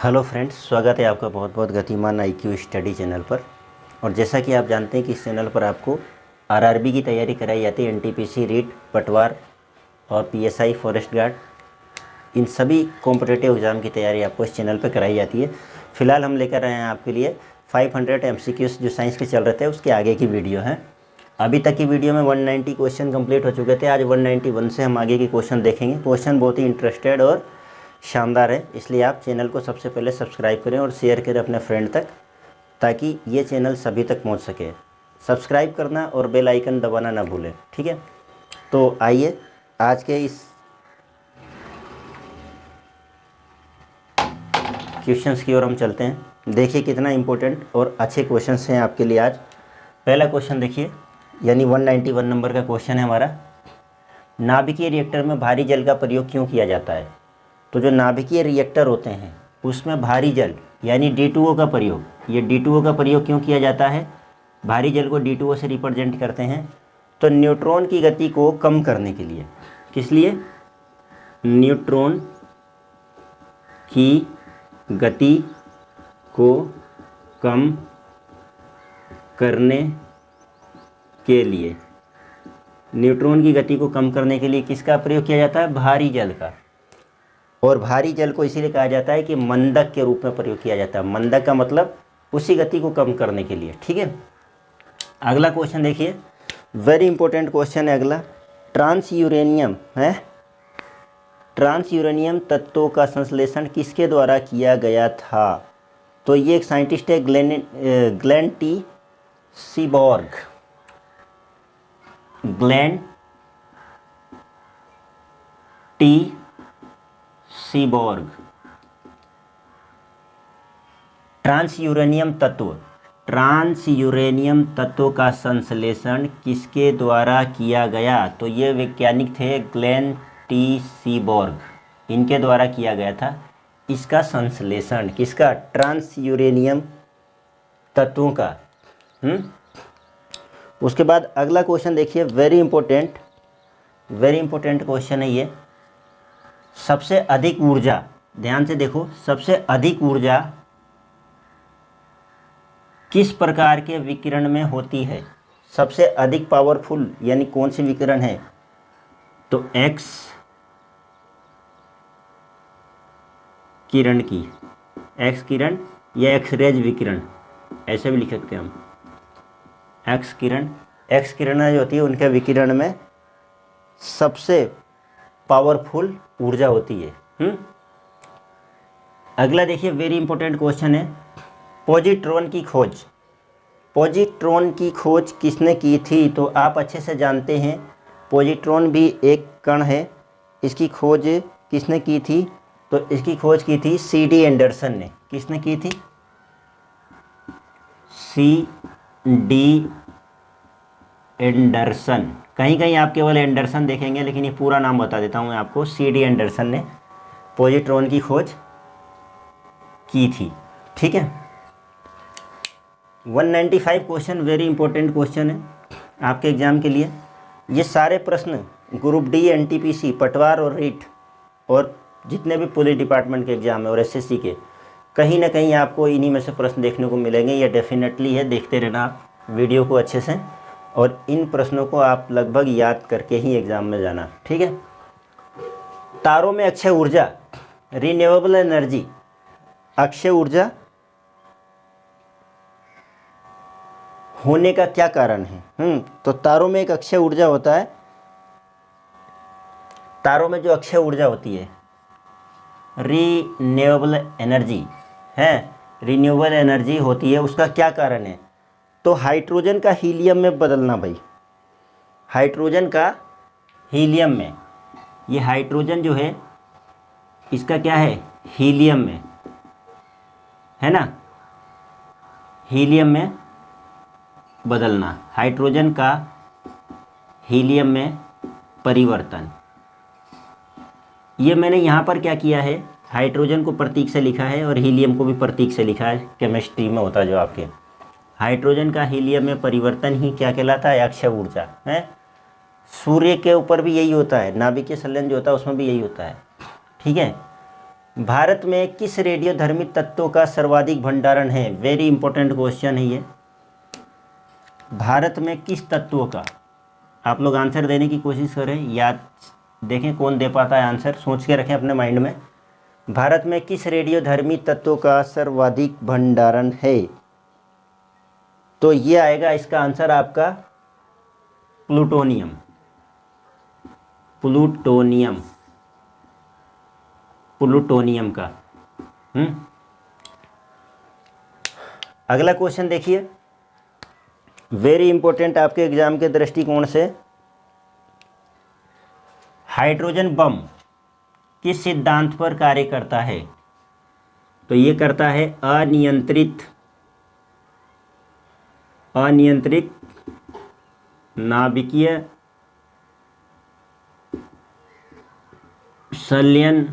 Hello friends, स्वागत है आपका बहुत बहुत गतिमान IQ स्टडी चैनल पर। और जैसा कि आप जानते हैं कि इस चैनल पर आपको आरआरबी की तैयारी कराई जाती है। एनटीपीसी, रीट, पटवार और पीएसआई, फॉरेस्ट गार्ड, इन सभी कॉम्पिटिटिव एग्ज़ाम की तैयारी आपको इस चैनल पर कराई जाती है। फिलहाल हम लेकर आए हैं आपके लिए 500 MCQs जो साइंस के चल रहे थे उसके आगे की वीडियो है। अभी तक की वीडियो में 190 क्वेश्चन कंप्लीट हो चुके थे। आज 191 से हम आगे के क्वेश्चन देखेंगे। क्वेश्चन बहुत ही इंटरेस्टेड और शानदार है, इसलिए आप चैनल को सबसे पहले सब्सक्राइब करें और शेयर करें अपने फ्रेंड तक, ताकि ये चैनल सभी तक पहुंच सके। सब्सक्राइब करना और बेल आइकन दबाना ना भूलें, ठीक है। तो आइए आज के इस क्वेश्चंस की ओर हम चलते हैं। देखिए कितना इम्पोर्टेंट और अच्छे क्वेश्चंस हैं आपके लिए आज। पहला क्वेश्चन देखिए, यानी 191 नंबर का क्वेश्चन है हमारा। नाभिकीय रिएक्टर में भारी जल का प्रयोग क्यों किया जाता है? तो जो नाभिकीय रिएक्टर होते हैं उसमें भारी जल यानी D2O का प्रयोग, ये D2O का प्रयोग क्यों किया जाता है? भारी जल को D2O से रिप्रेजेंट करते हैं। तो न्यूट्रॉन की गति को कम करने के लिए, किस लिए? न्यूट्रॉन की गति को कम करने के लिए, न्यूट्रॉन की गति को कम करने के लिए किसका प्रयोग किया जाता है? भारी जल का। और भारी जल को इसीलिए कहा जाता है कि मंदक के रूप में प्रयोग किया जाता है। मंदक का मतलब उसी गति को कम करने के लिए, ठीक है। अगला क्वेश्चन देखिए, वेरी इंपॉर्टेंट क्वेश्चन है अगला। ट्रांस यूरेनियम है, ट्रांस यूरेनियम तत्वों का संश्लेषण किसके द्वारा किया गया था? तो ये एक साइंटिस्ट है, Glenn T Seaborg. Glenn T Seaborg. Transuranium तत्व, ट्रांस यूरेनियम तत्व का संश्लेषण किसके द्वारा किया गया? तो ये वैज्ञानिक थे ग्लेन टी सीबॉर्ग, इनके द्वारा किया गया था इसका संश्लेषण। किसका? ट्रांस यूरेनियम तत्वों का। उसके बाद अगला क्वेश्चन देखिए, वेरी इंपॉर्टेंट क्वेश्चन है ये। सबसे अधिक ऊर्जा, ध्यान से देखो, सबसे अधिक ऊर्जा किस प्रकार के विकिरण में होती है? सबसे अधिक पावरफुल यानी कौन सी विकिरण है? तो एक्स किरण की, एक्स किरण या एक्सरेज विकिरण, ऐसे भी लिख सकते हैं हम। एक्स किरण जो होती है उनके विकिरण में सबसे पावरफुल ऊर्जा होती है। अगला देखिए, वेरी इंपॉर्टेंट क्वेश्चन है। पॉजिट्रॉन की खोज, पॉजिट्रॉन की खोज किसने की थी? तो आप अच्छे से जानते हैं पॉजिट्रॉन भी एक कण है। इसकी खोज किसने की थी? तो इसकी खोज की थी CD एंडरसन ने। किसने की थी? CD Anderson. कहीं कहीं आप केवल एंडरसन देखेंगे, लेकिन ये पूरा नाम बता देता हूँ मैं आपको। CD एंडरसन ने पॉजिट्रॉन की खोज की थी, ठीक है। 195 क्वेश्चन, वेरी इंपॉर्टेंट क्वेश्चन है आपके एग्जाम के लिए। ये सारे प्रश्न ग्रुप D, NTPC, पटवार और रीट और जितने भी पुलिस डिपार्टमेंट के एग्जाम है और SSC के, कहीं ना कहीं आपको इन्हीं में से प्रश्न देखने को मिलेंगे। ये डेफिनेटली है, देखते रहना आप वीडियो को अच्छे से, और इन प्रश्नों को आप लगभग याद करके ही एग्ज़ाम में जाना, ठीक है। तारों में अक्षय ऊर्जा, रिन्यूएबल एनर्जी, अक्षय ऊर्जा होने का क्या कारण है? तो तारों में एक अक्षय ऊर्जा होता है। तारों में जो अक्षय ऊर्जा होती है, रिन्यूएबल एनर्जी है, रिन्यूएबल एनर्जी होती है, उसका क्या कारण है? तो हाइड्रोजन का हीलियम में बदलना भाई, हाइड्रोजन का हीलियम में। ये हाइड्रोजन जो है इसका क्या है? हीलियम में, है ना, हीलियम में बदलना, हाइड्रोजन का हीलियम में परिवर्तन। ये मैंने यहाँ पर क्या किया है, हाइड्रोजन को प्रतीक से लिखा है और हीलियम को भी प्रतीक से लिखा है। केमिस्ट्री में होता है जो आपके, हाइड्रोजन का हीलियम में परिवर्तन ही क्या कहलाता है? अक्षय ऊर्जा है। सूर्य के ऊपर भी यही होता है, नाभिकीय संलयन जो होता है उसमें भी यही होता है, ठीक है। भारत में किस रेडियोधर्मी तत्वों का सर्वाधिक भंडारण है? वेरी इंपॉर्टेंट क्वेश्चन है ये। भारत में किस तत्वों का, आप लोग आंसर देने की कोशिश करें, याद देखें कौन दे पाता है आंसर, सोच के रखें अपने माइंड में। भारत में किस रेडियोधर्मी तत्वों का सर्वाधिक भंडारण है? तो ये आएगा इसका आंसर आपका प्लूटोनियम। प्लूटोनियम, प्लूटोनियम का। अगला क्वेश्चन देखिए, वेरी इंपॉर्टेंट आपके एग्जाम के दृष्टिकोण से। हाइड्रोजन बम किस सिद्धांत पर कार्य करता है? तो ये करता है अनियंत्रित नाभिकीय संलयन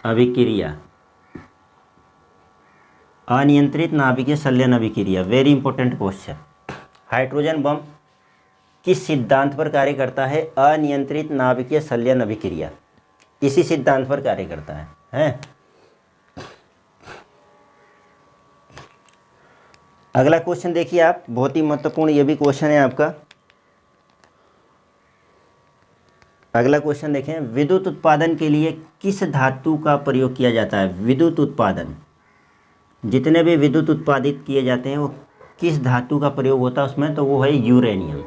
अभिक्रिया। अनियंत्रित नाभिकीय संलयन अभिक्रिया, very important question. Hydrogen bomb किस सिद्धांत पर कार्य करता है? अनियंत्रित नाभिकीय संलयन अभिक्रिया, इसी सिद्धांत पर कार्य करता है, हैं? अगला क्वेश्चन देखिए आप, बहुत ही महत्वपूर्ण ये भी क्वेश्चन है आपका। अगला क्वेश्चन देखें, विद्युत उत्पादन के लिए किस धातु का प्रयोग किया जाता है? विद्युत उत्पादन, जितने भी विद्युत उत्पादित किए जाते हैं वो किस धातु का प्रयोग होता है उसमें? तो वो है यूरेनियम।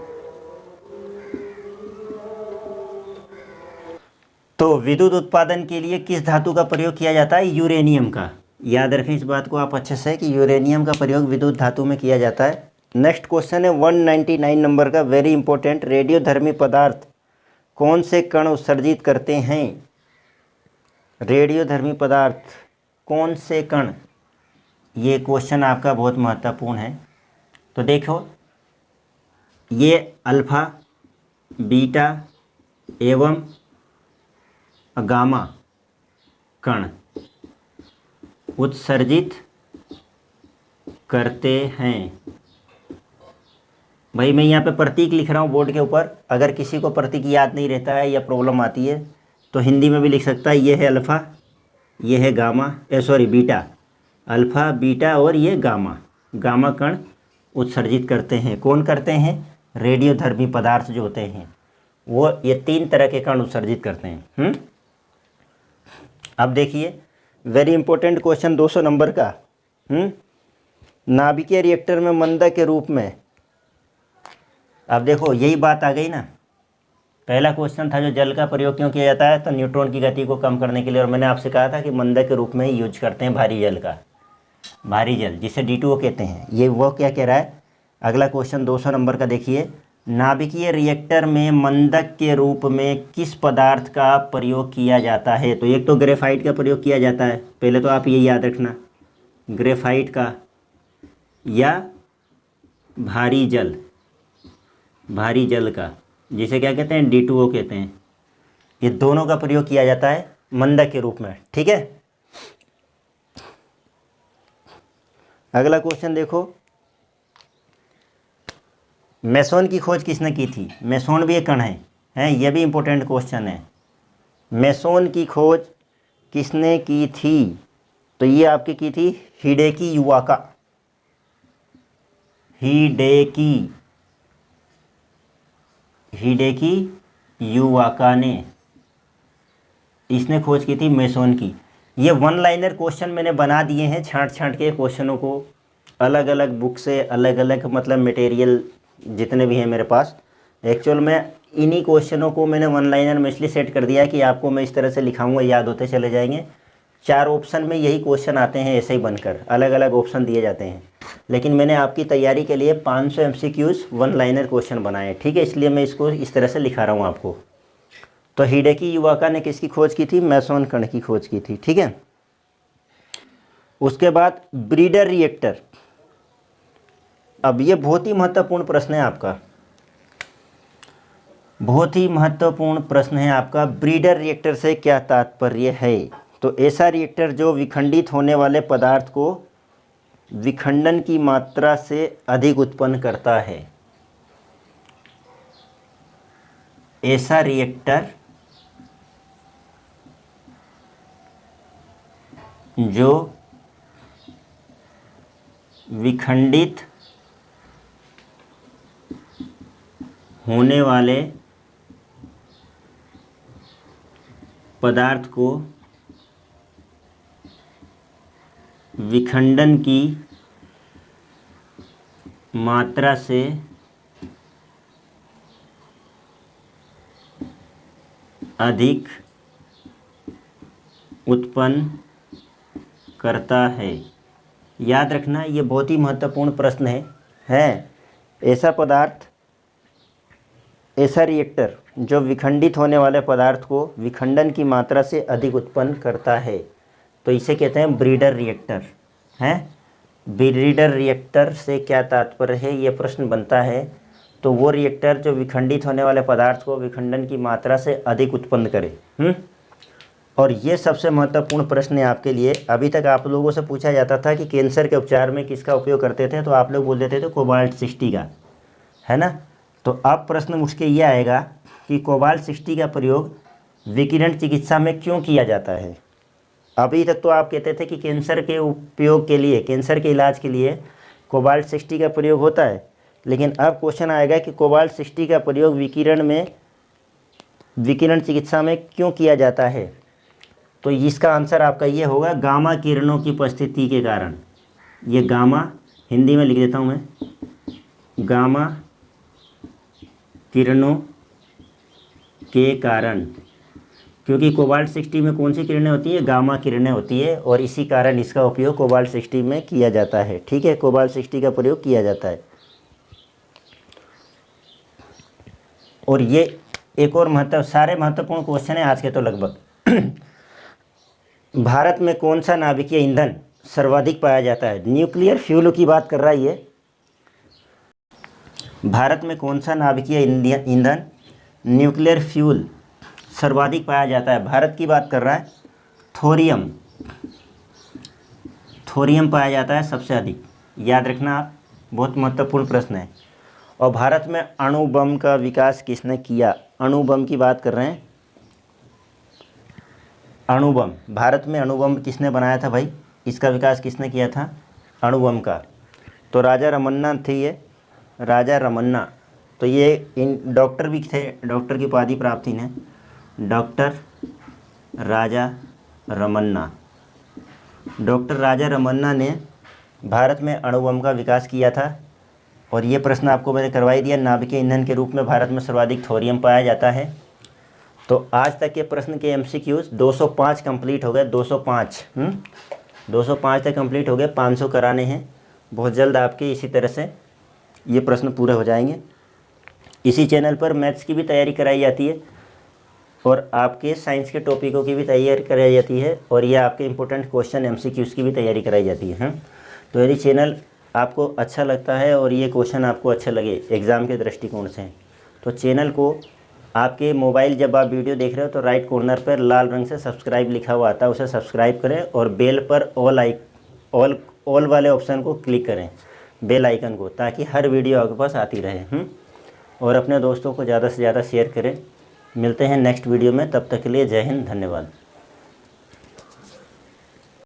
तो विद्युत उत्पादन के लिए किस धातु का प्रयोग किया जाता है? यूरेनियम का। याद रखें इस बात को आप अच्छे से कि यूरेनियम का प्रयोग विद्युत धातु में किया जाता है। नेक्स्ट क्वेश्चन है 199 नंबर का, वेरी इंपॉर्टेंट। रेडियोधर्मी पदार्थ कौन से कण उत्सर्जित करते हैं? रेडियोधर्मी पदार्थ कौन से कण? ये क्वेश्चन आपका बहुत महत्वपूर्ण है। तो देखो, ये अल्फा, बीटा एवं गामा कण उत्सर्जित करते हैं। भाई मैं यहाँ पे प्रतीक लिख रहा हूँ बोर्ड के ऊपर, अगर किसी को प्रतीक याद नहीं रहता है या प्रॉब्लम आती है तो हिंदी में भी लिख सकता है। ये है अल्फ़ा, ये है गामा, बीटा, अल्फ़ा बीटा और ये गामा। गामा कण उत्सर्जित करते हैं। कौन करते हैं? रेडियोधर्मी पदार्थ जो होते हैं वो ये 3 तरह के कण उत्सर्जित करते हैं। अब देखिए, वेरी इंपॉर्टेंट क्वेश्चन 200 नंबर का। नाभिकीय रिएक्टर में मंदक के रूप में, अब देखो यही बात आ गई ना। पहला क्वेश्चन था जो जल का प्रयोग क्यों किया जाता है? तो न्यूट्रॉन की गति को कम करने के लिए, और मैंने आपसे कहा था कि मंदक के रूप में ही यूज करते हैं भारी जल का, भारी जल जिसे D2O कहते हैं। ये वो क्या कह रहा है? अगला क्वेश्चन 200 नंबर का देखिए, नाभिकीय रिएक्टर में मंदक के रूप में किस पदार्थ का प्रयोग किया जाता है? तो एक तो ग्रेफाइट का प्रयोग किया जाता है, पहले तो आप ये याद रखना, ग्रेफाइट का या भारी जल का, जिसे क्या कहते हैं? D2O कहते हैं। ये दोनों का प्रयोग किया जाता है मंदक के रूप में, ठीक है। अगला क्वेश्चन देखो, मेसोन की खोज किसने की थी? मेसोन भी एक कण है, ये भी इंपॉर्टेंट क्वेश्चन है। मेसोन की खोज किसने की थी? तो ये आपकी की थी हिडेकी युवाका ने, इसने खोज की थी मेसोन की। ये 1 लाइनर क्वेश्चन मैंने बना दिए हैं छांट के क्वेश्चनों को, अलग अलग बुक से, अलग अलग मतलब मटेरियल जितने भी हैं मेरे पास। एक्चुअल में इन्हीं क्वेश्चनों को मैंने 1 लाइनर में इसलिए सेट कर दिया है कि आपको मैं इस तरह से लिखाऊंगा, याद होते चले जाएंगे। 4 ऑप्शन में यही क्वेश्चन आते हैं, ऐसे ही बनकर अलग अलग ऑप्शन दिए जाते हैं। लेकिन मैंने आपकी तैयारी के लिए 500 MCQs 1 लाइनर क्वेश्चन बनाए, ठीक है, इसलिए मैं इसको इस तरह से लिखा रहा हूँ आपको। तो हिडेकी युवाका ने किसकी खोज की थी? मेसोन कण की खोज की थी, ठीक है। उसके बाद ब्रीडर रिएक्टर, अब ये बहुत ही महत्वपूर्ण प्रश्न है आपका, बहुत ही महत्वपूर्ण प्रश्न है आपका। ब्रीडर रिएक्टर से क्या तात्पर्य है? तो ऐसा रिएक्टर जो विखंडित होने वाले पदार्थ को विखंडन की मात्रा से अधिक उत्पन्न करता है। ऐसा रिएक्टर जो विखंडित होने वाले पदार्थ को विखंडन की मात्रा से अधिक उत्पन्न करता है। याद रखना, ये बहुत ही महत्वपूर्ण प्रश्न है। ऐसा पदार्थ, ऐसा रिएक्टर जो विखंडित होने वाले पदार्थ को विखंडन की मात्रा से अधिक उत्पन्न करता है, तो इसे कहते हैं ब्रीडर रिएक्टर हैं। ब्रीडर रिएक्टर से क्या तात्पर्य है, ये प्रश्न बनता है। तो वो रिएक्टर जो विखंडित होने वाले पदार्थ को विखंडन की मात्रा से अधिक उत्पन्न करे। और ये सबसे महत्वपूर्ण प्रश्न है आपके लिए। अभी तक आप लोगों से पूछा जाता था कि कैंसर के उपचार में किसका उपयोग करते थे, तो आप लोग बोल देते थे कोबाल्ट 60 का, है ना। तो अब प्रश्न मुझके ये आएगा कि कोबाल्ट 60 का प्रयोग विकिरण चिकित्सा में क्यों किया जाता है। अभी तक तो आप कहते थे कि कैंसर के उपयोग के लिए, कैंसर के इलाज के लिए कोबाल्ट 60 का प्रयोग होता है, लेकिन अब क्वेश्चन आएगा कि कोबाल्ट 60 का प्रयोग विकिरण चिकित्सा में क्यों किया जाता है। तो इसका आंसर आपका ये होगा, गामा किरणों की उपस्थिति के कारण। ये गामा हिंदी में लिख देता हूँ मैं, गामा किरणों के कारण, क्योंकि कोबाल्ट 60 में कौन सी किरणें होती है, गामा किरणें होती है, और इसी कारण इसका उपयोग कोबाल्ट 60 में किया जाता है। ठीक है, कोबाल्ट 60 का प्रयोग किया जाता है। और ये एक और सारे महत्वपूर्ण क्वेश्चन है आज के तो लगभग। भारत में कौन सा नाभिकीय ईंधन सर्वाधिक पाया जाता है। न्यूक्लियर फ्यूल की बात कर रहा है ये। भारत में कौन सा नाभिकीय ईंधन न्यूक्लियर फ्यूल सर्वाधिक पाया जाता है। भारत की बात कर रहा है। थोरियम पाया जाता है सबसे अधिक। याद रखना आप, बहुत महत्वपूर्ण प्रश्न है। और भारत में अणु बम का विकास किसने किया। अणु बम की बात कर रहे हैं। अणु बम, भारत में अणु बम किसने बनाया था भाई, इसका विकास किसने किया था अणु बम का। तो राजा रमन्ना थे ये, राजा रमन्ना। तो ये इन डॉक्टर भी थे, डॉक्टर की उपाधि प्राप्त इन्हें, डॉक्टर राजा रमन्ना। डॉक्टर राजा रमन्ना ने भारत में अणु बम का विकास किया था। और ये प्रश्न आपको मैंने करवाई दिया, नाभिकीय ईंधन के रूप में भारत में सर्वाधिक थोरियम पाया जाता है। तो आज तक के प्रश्न के MCQs 205 कंप्लीट हो गए। 205 तक कंप्लीट हो गए, 500 कराने हैं। बहुत जल्द आपके इसी तरह से ये प्रश्न पूरे हो जाएंगे। इसी चैनल पर मैथ्स की भी तैयारी कराई जाती है और आपके साइंस के टॉपिकों की भी तैयारी कराई जाती है, और ये आपके इंपॉर्टेंट क्वेश्चन MCQs की भी तैयारी कराई जाती है। तो यदि चैनल आपको अच्छा लगता है और ये क्वेश्चन आपको अच्छे लगे एग्ज़ाम के दृष्टिकोण से, तो चैनल को आपके मोबाइल जब आप वीडियो देख रहे हो तो राइट कॉर्नर पर लाल रंग से सब्सक्राइब लिखा हुआ आता है, उसे सब्सक्राइब करें और बेल पर ऑल वाले ऑप्शन को क्लिक करें, बेल आइकन को, ताकि हर वीडियो आपके पास आती रहे। और अपने दोस्तों को ज़्यादा से ज़्यादा शेयर करें। मिलते हैं नेक्स्ट वीडियो में, तब तक के लिए जय हिंद, धन्यवाद।